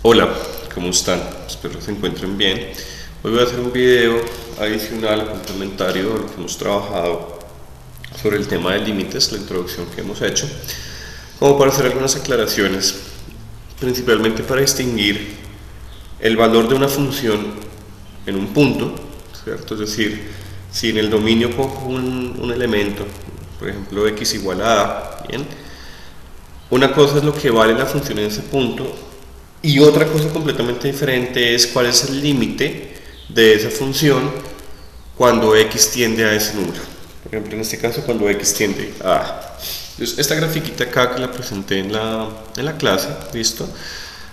Hola, ¿cómo están? Espero que se encuentren bien. Hoy voy a hacer un video adicional, complementario a lo que hemos trabajado sobre el tema de límites, la introducción que hemos hecho, como para hacer algunas aclaraciones, principalmente para distinguir el valor de una función en un punto, ¿cierto? Es decir, si en el dominio cojo un elemento, por ejemplo x igual a a, ¿bien? Una cosa es lo que vale la función en ese punto, y otra cosa completamente diferente es cuál es el límite de esa función cuando x tiende a ese número. Por ejemplo, en este caso, cuando x tiende a a. Entonces, esta grafiquita acá que la presenté en la clase, ¿listo?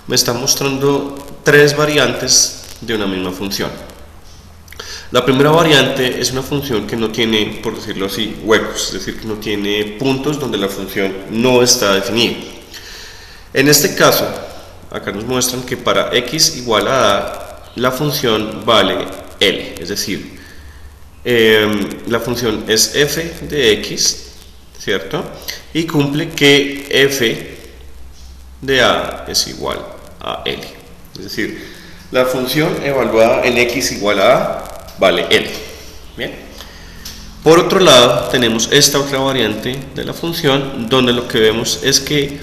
Me está mostrando tres variantes de una misma función. La primera variante es una función que no tiene, por decirlo así, huecos, es decir, que no tiene puntos donde la función no está definida. En este caso, acá nos muestran que para x igual a a, la función vale L, es decir, la función es f de x, ¿cierto? Y cumple que f de a es igual a L, es decir, la función evaluada en x igual a vale L. Bien. Por otro lado, tenemos esta otra variante de la función, donde lo que vemos es que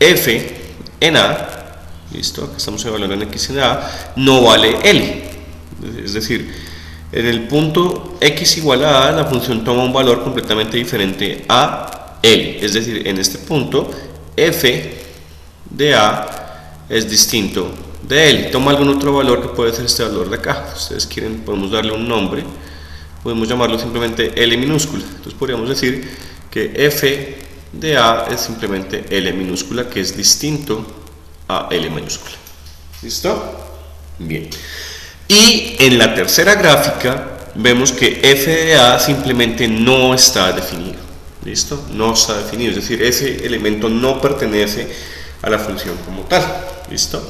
f en a, listo, acá estamos evaluando en x en a, no vale L. Es decir, en el punto x igual a la función toma un valor completamente diferente a L. Es decir, en este punto, f de a es distinto de L. Toma algún otro valor que puede ser este valor de acá. Si ustedes quieren, podemos darle un nombre. Podemos llamarlo simplemente L minúscula. Entonces podríamos decir que f de a es simplemente L minúscula, que es distinto a L mayúscula. ¿Listo? Bien. Y en la tercera gráfica vemos que f de a simplemente no está definido. ¿Listo? No está definido. Es decir, ese elemento no pertenece a la función como tal. ¿Listo?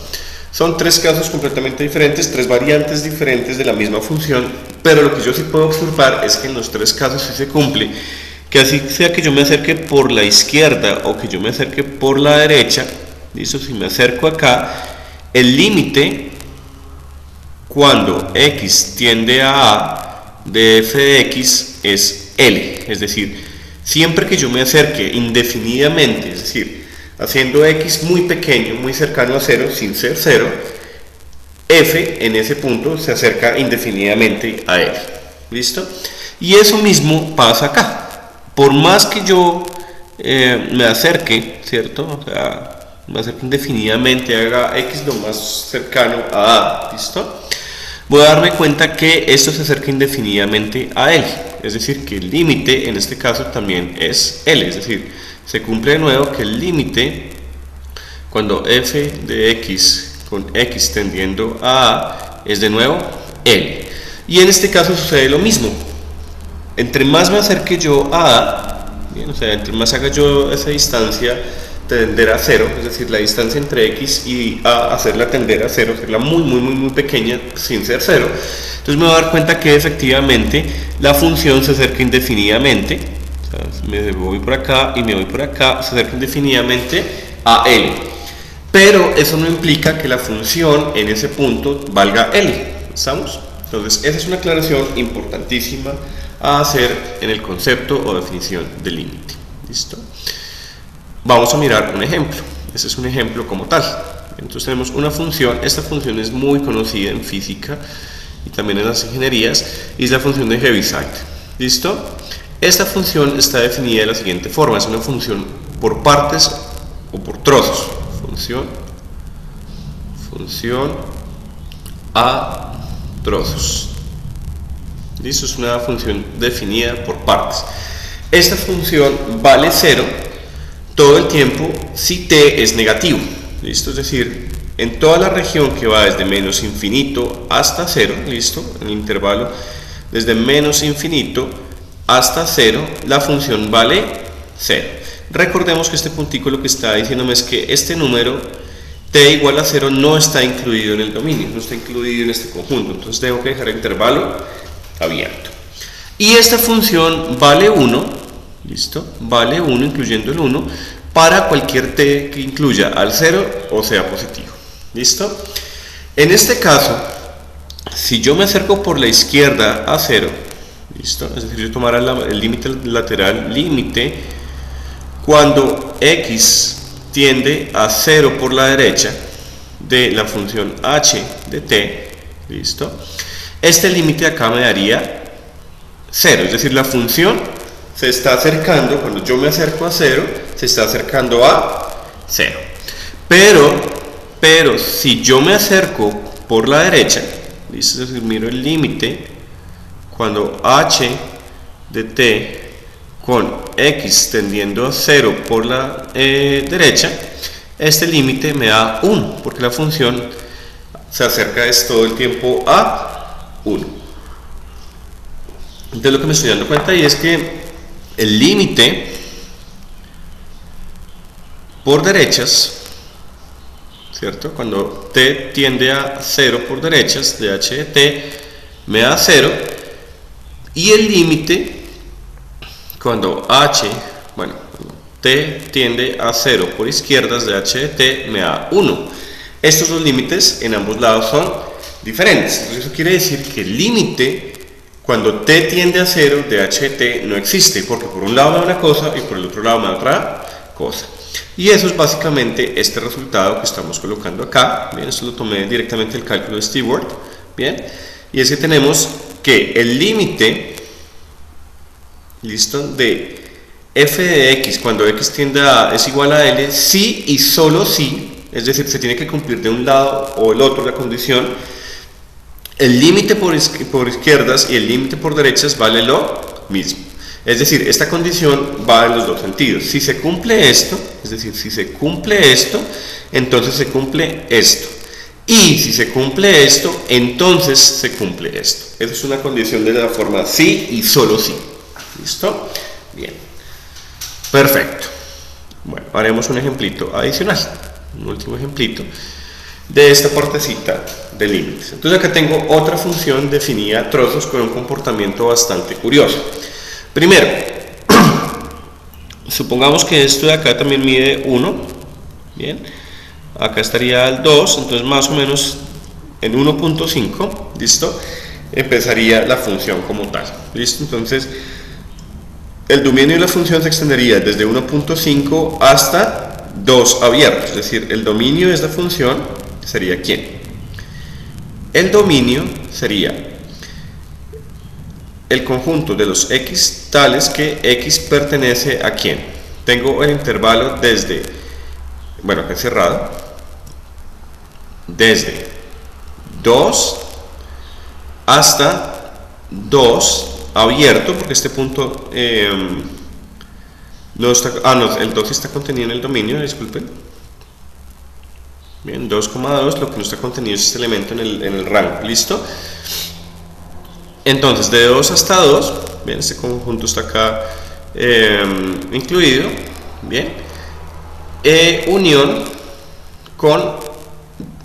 Son tres casos completamente diferentes, tres variantes diferentes de la misma función, pero lo que yo sí puedo observar es que en los tres casos sí se cumple, que así sea que yo me acerque por la izquierda o que yo me acerque por la derecha, ¿listo? Si me acerco acá, el límite cuando x tiende a de f de x es L, es decir, siempre que yo me acerque indefinidamente, es decir, haciendo x muy pequeño, muy cercano a 0, sin ser 0, f en ese punto se acerca indefinidamente a L. ¿Listo? Y eso mismo pasa acá. Por más que yo me acerque, ¿cierto? O sea, me acerque indefinidamente, haga x lo más cercano a, ¿listo? Voy a darme cuenta que esto se acerca indefinidamente a L. Es decir, que el límite en este caso también es L. Es decir, se cumple de nuevo que el límite cuando f de x con x tendiendo a es de nuevo L. Y en este caso sucede lo mismo. Entre más me acerque yo a a, bien, o sea, entre más haga yo esa distancia tender a 0, es decir, la distancia entre x y a hacerla tender a 0, hacerla muy pequeña sin ser 0, entonces me voy a dar cuenta que efectivamente la función se acerca indefinidamente. O sea, me voy por acá y me voy por acá, se acerca indefinidamente a L. Pero eso no implica que la función en ese punto valga L. ¿Estamos? Entonces, esa es una aclaración importantísima a hacer en el concepto o definición de límite. ¿Listo? Vamos a mirar un ejemplo. Este es un ejemplo como tal. Entonces tenemos una función. Esta función es muy conocida en física y también en las ingenierías, y es la función de Heaviside. ¿Listo? Esta función está definida de la siguiente forma. Es una función por partes o por trozos. Función a trozos. ¿Listo? Es una función definida por partes. Esta función vale 0 todo el tiempo si t es negativo. ¿Listo? Es decir, en toda la región que va desde menos infinito hasta 0, ¿listo? En el intervalo desde menos infinito hasta 0, la función vale 0. Recordemos que este puntico lo que está diciéndome es que este número t igual a 0 no está incluido en el dominio, no está incluido en este conjunto, entonces tengo que dejar el intervalo abierto. Y esta función vale 1, ¿listo? Vale 1 incluyendo el 1 para cualquier t que incluya al 0 o sea positivo. ¿Listo? En este caso, si yo me acerco por la izquierda a 0, ¿listo? Es decir, yo tomara el límite lateral, límite, cuando x tiende a 0 por la derecha de la función h de t, ¿listo? Este límite acá me daría 0, es decir, la función se está acercando, cuando yo me acerco a 0, se está acercando a 0. Pero si yo me acerco por la derecha, ¿listo? Es decir, miro el límite cuando h de t con x tendiendo a 0 por la derecha, este límite me da 1, porque la función se acerca todo el tiempo a 1. Entonces lo que me estoy dando cuenta ahí es que el límite por derechas, ¿cierto? Cuando t tiende a 0 por derechas de h de t me da 0, y el límite cuando t tiende a 0 por izquierdas de h de t me da 1. Estos dos límites en ambos lados son diferentes. Entonces eso quiere decir que el límite cuando t tiende a 0 de h de t no existe, porque por un lado me da una cosa y por el otro lado me da otra cosa. Y eso es básicamente este resultado que estamos colocando acá. Bien, esto lo tomé directamente del cálculo de Stewart. Bien, y es que tenemos que el límite, ¿listo?, de f de x cuando x tiende a es igual a l, si y solo si, es decir, se tiene que cumplir de un lado o el otro la condición, el límite por izquierdas y el límite por derechas vale lo mismo. Es decir, esta condición va en los dos sentidos. Si se cumple esto, es decir, si se cumple esto, entonces se cumple esto. Y si se cumple esto, entonces se cumple esto. Esa es una condición de la forma sí y solo sí. ¿Listo? Bien. Perfecto. Bueno, haremos un ejemplito adicional. Un último ejemplito de esta partecita de límites. Entonces acá tengo otra función definida a trozos con un comportamiento bastante curioso. Primero, supongamos que esto de acá también mide 1. Bien. Acá estaría el 2, entonces más o menos en 1.5, ¿listo? Empezaría la función como tal, ¿listo? Entonces, el dominio de la función se extendería desde 1.5 hasta 2 abiertos, es decir, el dominio de esta función sería ¿quién? El dominio sería el conjunto de los x tales que x pertenece a ¿quién? Tengo el intervalo desde, bueno, acá cerrado, desde 2 hasta 2 abierto, porque este punto no está, no, el 2 está contenido en el dominio, disculpen. Bien, 2,2, lo que no está contenido es este elemento en el rango, ¿listo? Entonces, de 2 hasta 2, bien, este conjunto está acá incluido, bien, unión con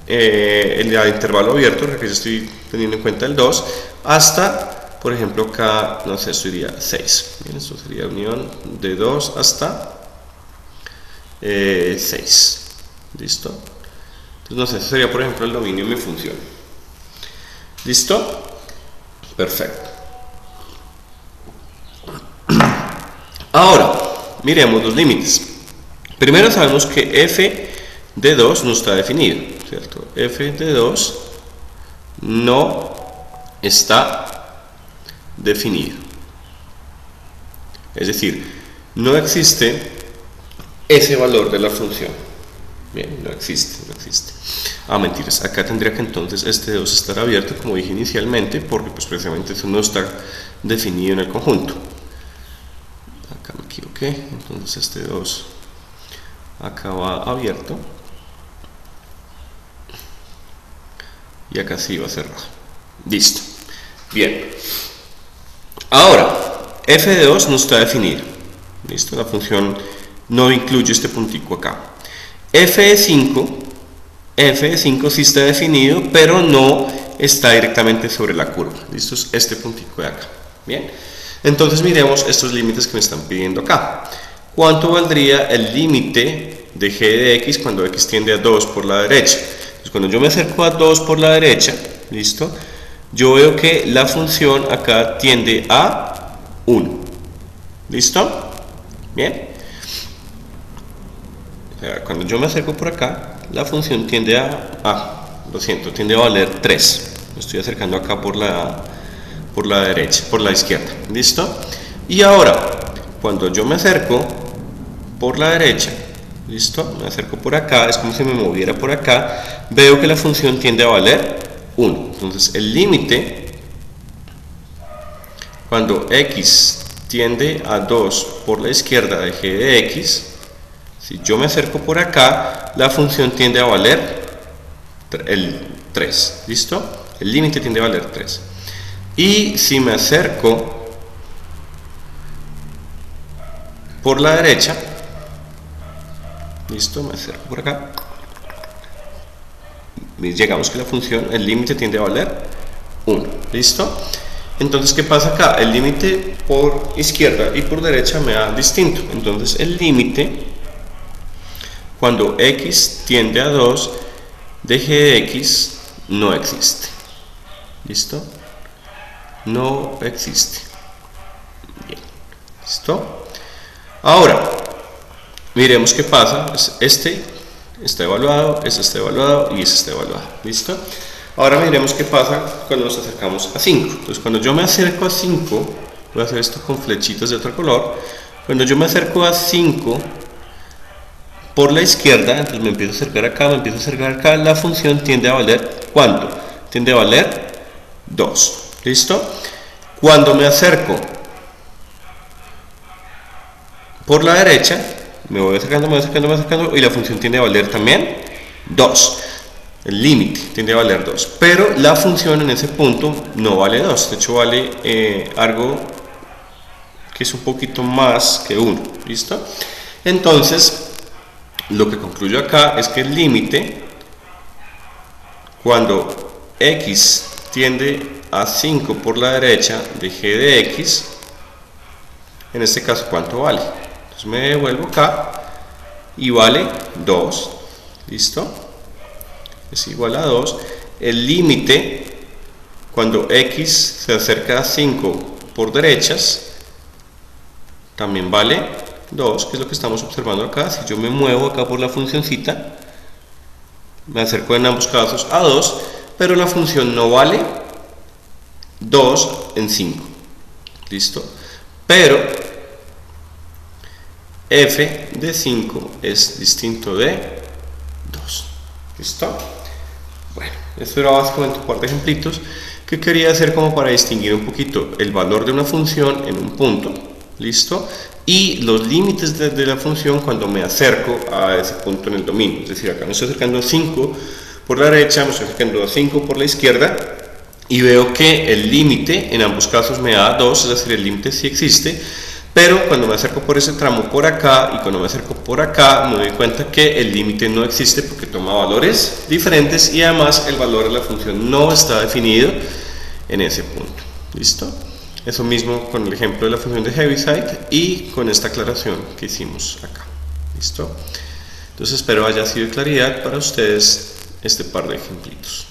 el intervalo abierto, que yo estoy teniendo en cuenta el 2, hasta, por ejemplo, acá, no sé, esto iría 6. Bien, esto sería unión de 2 hasta 6. ¿Listo? Entonces, no sé, eso sería, por ejemplo, el dominio de mi función. ¿Listo? Perfecto. Ahora, miremos los límites. Primero sabemos que f de 2 no está definido, ¿cierto? F de 2 no está definido. Es decir, no existe ese valor de la función. Bien, no existe. Ah, mentiras, acá tendría que entonces este 2 estar abierto, como dije inicialmente, porque pues precisamente eso no está definido en el conjunto. Acá me equivoqué, entonces este 2 acá va abierto y acá sí va cerrado. Listo. Bien. Ahora, f de 2 no está definido. Listo, la función no incluye este puntico acá. f de 5 sí está definido, pero no está directamente sobre la curva. Listo, es este puntico de acá. Bien. Entonces miremos estos límites que me están pidiendo acá. ¿Cuánto valdría el límite de g de x cuando x tiende a 2 por la derecha? Entonces, cuando yo me acerco a 2 por la derecha, ¿listo? Yo veo que la función acá tiende a 1. ¿Listo? Bien. Cuando yo me acerco por acá, la función tiende tiende a valer 3. Me estoy acercando acá por la derecha, por la izquierda. ¿Listo? Y ahora, cuando yo me acerco por la derecha, ¿listo? Me acerco por acá, es como si me moviera por acá, veo que la función tiende a valer 1. Entonces, el límite, cuando x tiende a 2 por la izquierda de g de x, si yo me acerco por acá, la función tiende a valer el 3, ¿listo? El límite tiende a valer 3. Y si me acerco por la derecha, ¿listo? Me acerco por acá, llegamos que la función, el límite tiende a valer 1, ¿listo? Entonces, ¿qué pasa acá? El límite por izquierda y por derecha me da distinto. Entonces, el límite, cuando x tiende a 2 de g de x, no existe. ¿Listo? No existe. Bien. ¿Listo? Ahora, miremos qué pasa. Este está evaluado, este está evaluado y este está evaluado. ¿Listo? Ahora miremos qué pasa cuando nos acercamos a 5. Entonces, cuando yo me acerco a 5, voy a hacer esto con flechitas de otro color. Cuando yo me acerco a 5 por la izquierda, entonces me empiezo a acercar acá, me empiezo a acercar acá, la función tiende a valer ¿cuánto? Tiende a valer 2. ¿Listo? Cuando me acerco por la derecha, me voy acercando, me voy acercando, me voy acercando, y la función tiende a valer también 2. El límite tiende a valer 2, pero la función en ese punto no vale 2, de hecho vale algo que es un poquito más que 1, ¿listo? Entonces, lo que concluyo acá es que el límite, cuando x tiende a 5 por la derecha de g de x, en este caso, ¿cuánto vale? Entonces me devuelvo acá y vale 2, ¿listo? Es igual a 2. El límite, cuando x se acerca a 5 por derechas, también vale 2, que es lo que estamos observando acá. Si yo me muevo acá por la funcioncita, me acerco en ambos casos a 2, pero la función no vale 2 en 5. ¿Listo? Pero f de 5 es distinto de 2. ¿Listo? Bueno, esto era básicamente un par de ejemplitos que quería hacer como para distinguir un poquito el valor de una función en un punto, ¿listo? Y los límites de la función cuando me acerco a ese punto en el dominio. Es decir, acá me estoy acercando a 5 por la derecha, me estoy acercando a 5 por la izquierda, y veo que el límite en ambos casos me da 2, es decir, el límite sí existe. Pero cuando me acerco por ese tramo por acá y cuando me acerco por acá, me doy cuenta que el límite no existe porque toma valores diferentes y además el valor de la función no está definido en ese punto. ¿Listo? Eso mismo con el ejemplo de la función de Heaviside y con esta aclaración que hicimos acá. ¿Listo? Entonces espero haya sido de claridad para ustedes este par de ejemplitos.